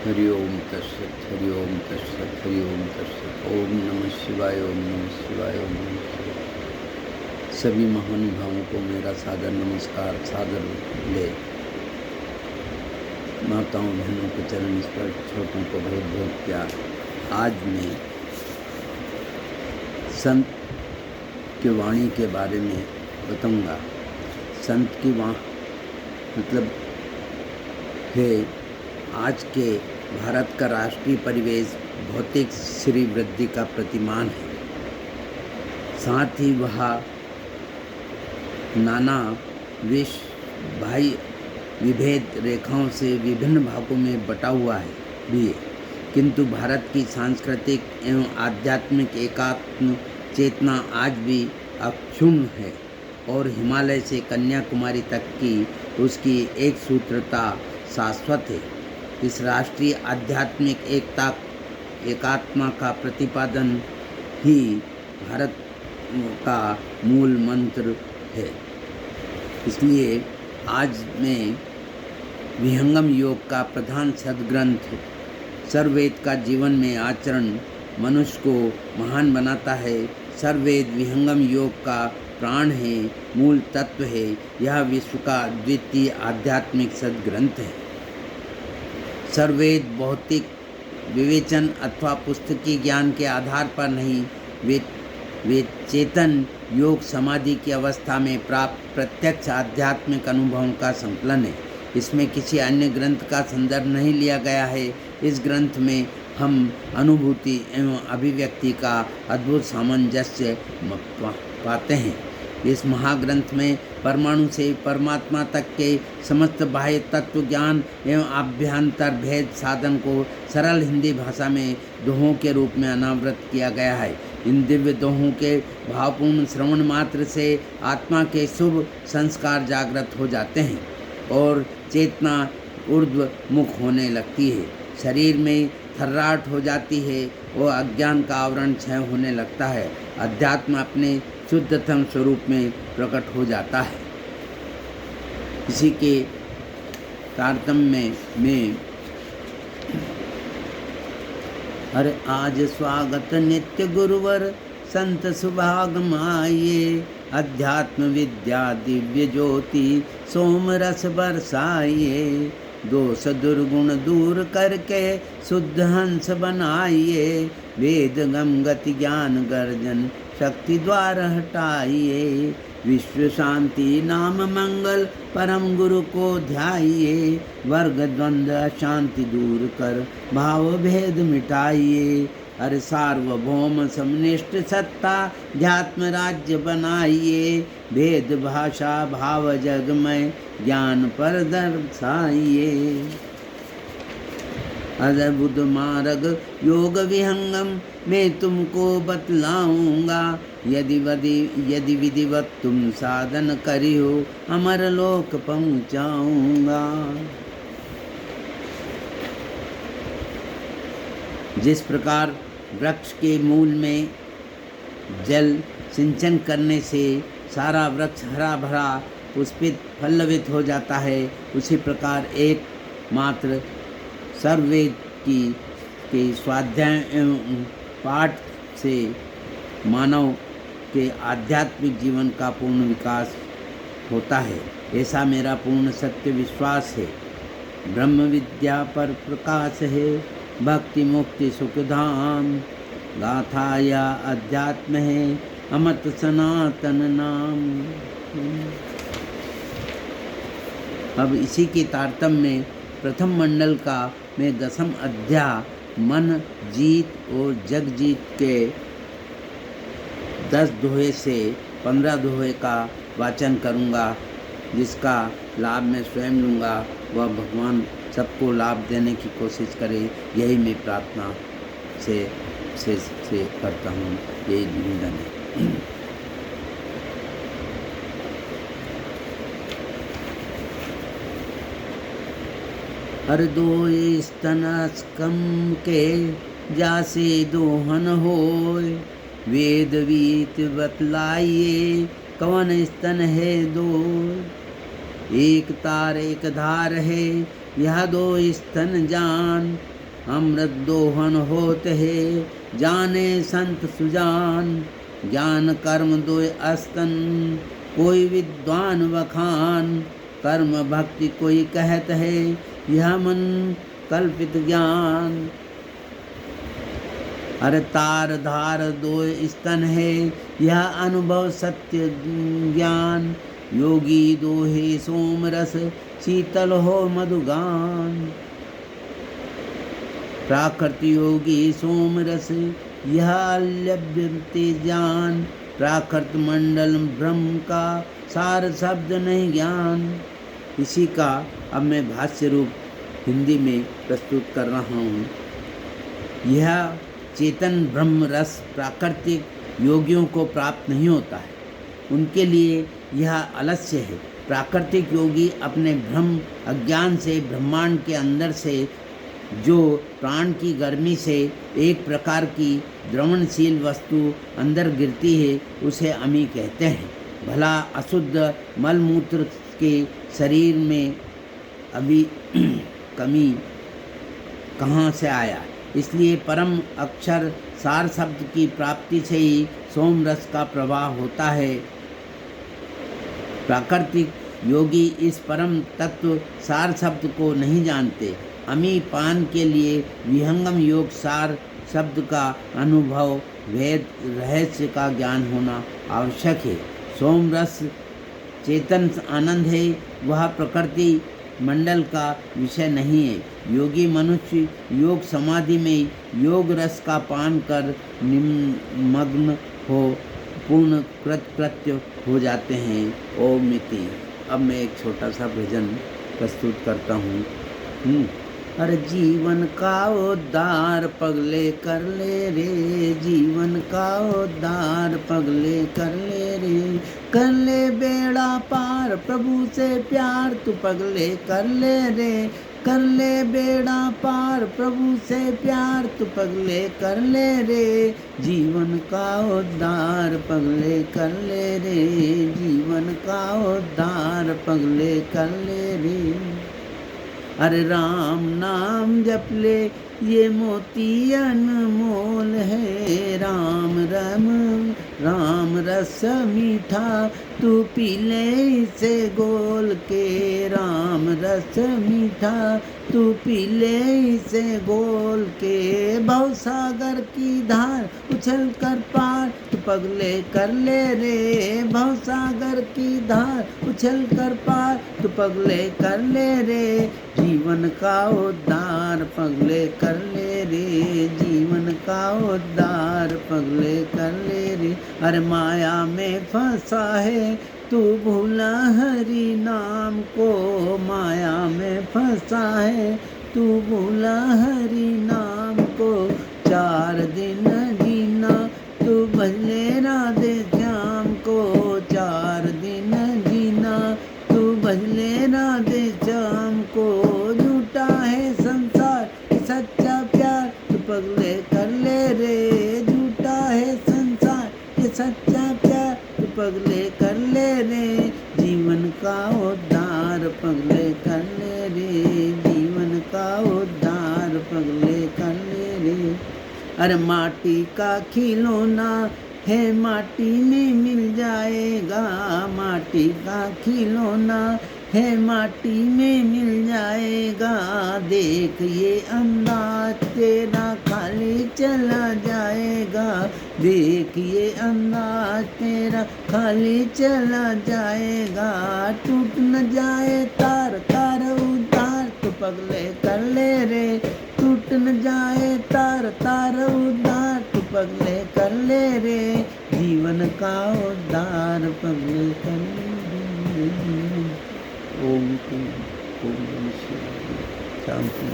हरि ओम तत्सत हरि ओम तत्सत हरि ओम तत्सत। ओम नमः शिवाय ओम नमः शिवाय ओम नमः शिवाय। सभी महानुभावों को मेरा सादर नमस्कार, सादर ले माताओं बहनों के चरण स्पर्श, छोटों को बहुत बहुत प्यार। आज मैं संत की वाणी के बारे में बताऊंगा। संत की वाणी मतलब है आज के भारत का राष्ट्रीय परिवेश भौतिक श्री वृद्धि का प्रतिमान है। साथ ही वह नाना भाई विभेद रेखाओं से विभिन्न भागों में बटा हुआ है भी है, किंतु भारत की सांस्कृतिक एवं आध्यात्मिक एकात्म चेतना आज भी अक्षुण्ण है और हिमालय से कन्याकुमारी तक की उसकी एक सूत्रता शाश्वत है। इस राष्ट्रीय आध्यात्मिक एकात्मा का प्रतिपादन ही भारत का मूल मंत्र है। इसलिए आज मैं विहंगम योग का प्रधान सद्ग्रंथ सर्ववेद का जीवन में आचरण मनुष्य को महान बनाता है। सर्ववेद विहंगम योग का प्राण है, मूल तत्व है। यह विश्व का द्वितीय आध्यात्मिक सद्ग्रंथ है। सर्ववेद भौतिक विवेचन अथवा पुस्तकीय ज्ञान के आधार पर नहीं, वे चेतन योग समाधि की अवस्था में प्राप्त प्रत्यक्ष आध्यात्मिक अनुभवों का संकलन है। इसमें किसी अन्य ग्रंथ का संदर्भ नहीं लिया गया है। इस ग्रंथ में हम अनुभूति एवं अभिव्यक्ति का अद्भुत सामंजस्य पाते हैं। इस महाग्रंथ में परमाणु से परमात्मा तक के समस्त बाह्य तत्व ज्ञान एवं आभ्यंतर भेद साधन को सरल हिंदी भाषा में दोहों के रूप में अनावृत किया गया है। इन दिव्य दोहों के भावपूर्ण श्रवण मात्र से आत्मा के शुभ संस्कार जागृत हो जाते हैं और चेतना ऊर्ध्व मुख होने लगती है। शरीर में थर्राहट हो जाती है और अज्ञान का आवरण क्षय होने लगता है। अध्यात्म अपने शुद्धतम स्वरूप में प्रकट हो जाता है। इसी के तारतम्य में अरे आज स्वागत नित्य गुरुवर संत सुभागम आइए, अध्यात्म विद्या दिव्य ज्योति सोम रस बरसाइए, दोष दुर्गुण दूर करके शुद्ध हंस बनाइए, वेद गम गति ज्ञान गर्जन शक्ति द्वार हटाइए, विश्व शांति नाम मंगल परम गुरु को ध्याइए, वर्ग द्वंद्व शांति दूर कर भाव भेद मिटाइए, हर सार्वभौम समनिष्ठ सत्ता ध्यात्म राज्य बनाइए, भेद भाषा भाव जगमय ज्ञान पर दर्शाइए, अद्भुत मार्ग योग विहंगम मैं तुमको बतलाऊंगा, यदि विधिवत तुम साधन करियो अमर लोक पहुँचाऊंगा। जिस प्रकार वृक्ष के मूल में जल सिंचन करने से सारा वृक्ष हरा भरा पुष्पित पल्लवित हो जाता है, उसी प्रकार एकमात्र सर्ववेद के स्वाध्याय एवं पाठ से मानव के आध्यात्मिक जीवन का पूर्ण विकास होता है। ऐसा मेरा पूर्ण सत्य विश्वास है। ब्रह्म विद्या पर प्रकाश है, भक्ति मुक्ति सुखधाम, गाथा या अध्यात्म है अमत सनातन नाम। अब इसी के तारतम्य में प्रथम मंडल का मैं 10वां अध्याय मन जीत और जग जीत के 10 दोहे से 15 दोहे का वाचन करूंगा, जिसका लाभ मैं स्वयं लूँगा। वह भगवान सबको लाभ देने की कोशिश करे, यही मैं प्रार्थना से करता हूँ। यही निवेदन है। हर दो स्तनस्कम के जासे दोहन होय, वेद वीत बतलाइए कवन स्तन है दो, एक तार एक धार है यह दो स्तन जान, अमृत दोहन होत है, जाने संत सुजान। ज्ञान कर्म दोय अस्तन, कोई विद्वान बखान। कर्म भक्ति कोई कहत है, यह मन कल्पित ज्ञान। अरे तार धार दोय स्तन है, यह अनुभव सत्य ज्ञान। योगी दोहे सोम रस, शीतल हो मधुगान। प्राकृत योगी सोम रस, यह लभ्यते ज्ञान। प्राकृत मंडल ब्रह्म का, सार शब्द नहीं ज्ञान। इसी का अब मैं भाष्य रूप हिंदी में प्रस्तुत कर रहा हूँ। यह चेतन ब्रह्म रस प्राकृतिक योगियों को प्राप्त नहीं होता है, उनके लिए यह आलस्य है। प्राकृतिक योगी अपने भ्रम अज्ञान से ब्रह्मांड के अंदर से जो प्राण की गर्मी से एक प्रकार की द्रवणशील वस्तु अंदर गिरती है, उसे अमी कहते हैं। भला अशुद्ध मलमूत्र के शरीर में अभी कमी कहाँ से आया? इसलिए परम अक्षर सार शब्द की प्राप्ति से ही सोम रस का प्रवाह होता है। प्राकृतिक योगी इस परम तत्व सार शब्द को नहीं जानते। अमी पान के लिए विहंगम योग सार शब्द का अनुभव, वेद रहस्य का ज्ञान होना आवश्यक है। सोम रस चेतन आनंद है, वह प्रकृति मंडल का विषय नहीं है। योगी मनुष्य योग समाधि में योग रस का पान कर निमग्न हो पूर्ण कृत्य हो जाते हैं। ओम इति। अब मैं एक छोटा सा भजन प्रस्तुत करता हूँ। अरे जीवन का उद्धार पगले कर ले रे, जीवन का उद्धार पगले कर ले रे। कर ले बेड़ा पार प्रभु से प्यार, तू पगले कर ले रे। कर ले बेड़ा पार प्रभु से प्यार, तू पगले कर ले रे। जीवन का उद्धार पगले कर ले रे, जीवन का उद्धार पगले कर ले रे। अरे राम नाम जप ले, ये मोती अनमोल है। राम रम राम रस मीठा, तू पी ले इसे गोल के। राम रस मीठा, तू पी ले इसे गोल के। भव सागर की धार उछल कर पार, तू पगले कर ले रे। भव सागर की धार उछल कर पार, तू पगले कर ले रे। जीवन का उद्धार पगले कर ले रे, जीवन का उद्धार पगले कर ले रे। अरे माया में फंसा है, तू भूला हरि नाम को। माया में फंसा है, तू भूला हरि नाम को। 4 दिन जीना, तू भले राधे श्याम को। 4 दिन जीना, तू भले राधे श्याम को। झूठा है संसार सच्चा प्यार, तू पगले कर ले रे। झूठा है संसार ये सच्चा प्यार, तू पगले कर ले रे। जीवन का उद्धार पगले कर ले रे, जीवन का उद्धार पगले कर ले रे। अरे माटी का खिलौना है, माटी में मिल जाएगा। माटी का खिलौना है, माटी में मिल जाएगा। देख ये अंदाज तेरा खाली चला जाएगा। देख ये अंदाज तेरा खाली चला जाएगा। टूट न जाए तार तार उधार, तू पगले कर ले रे। टूट न जाए तार तार उधार, तू पगले कर ले रे। जीवन का उद्धार पगले कर ले रे। ओम शांति।